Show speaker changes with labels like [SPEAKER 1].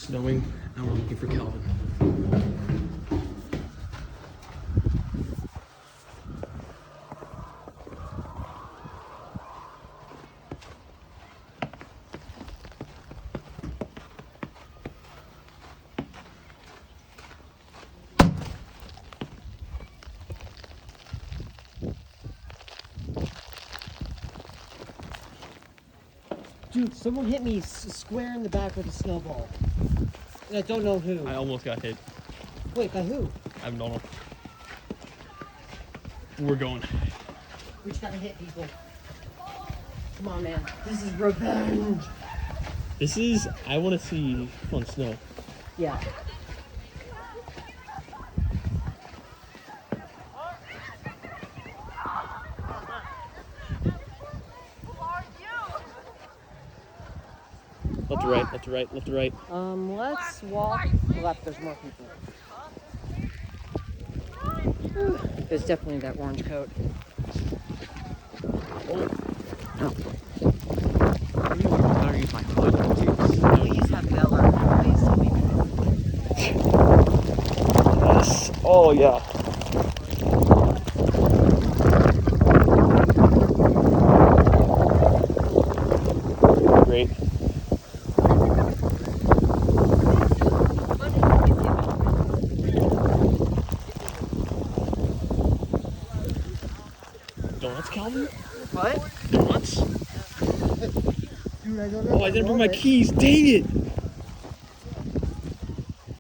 [SPEAKER 1] snowing, and we're looking for Calvin.
[SPEAKER 2] Dude, someone hit me square in the back with a snowball. And I don't know who.
[SPEAKER 1] I almost got hit.
[SPEAKER 2] Wait, by who?
[SPEAKER 1] I don't know. We're going.
[SPEAKER 2] We just gotta hit people. Come on, man. This is revenge.
[SPEAKER 1] This is, I want to see fun snow.
[SPEAKER 2] Yeah.
[SPEAKER 1] Left to right, left to right, left to right.
[SPEAKER 2] Let's walk left. There's more people. There's definitely that orange coat.
[SPEAKER 1] I use my foot.
[SPEAKER 2] Please have Bella.
[SPEAKER 1] Yes. Oh, yeah. Great. Donuts, Calvin?
[SPEAKER 2] What?
[SPEAKER 1] Donuts?
[SPEAKER 2] Dude, I don't know.
[SPEAKER 1] Oh, I didn't bring my keys. Dang it!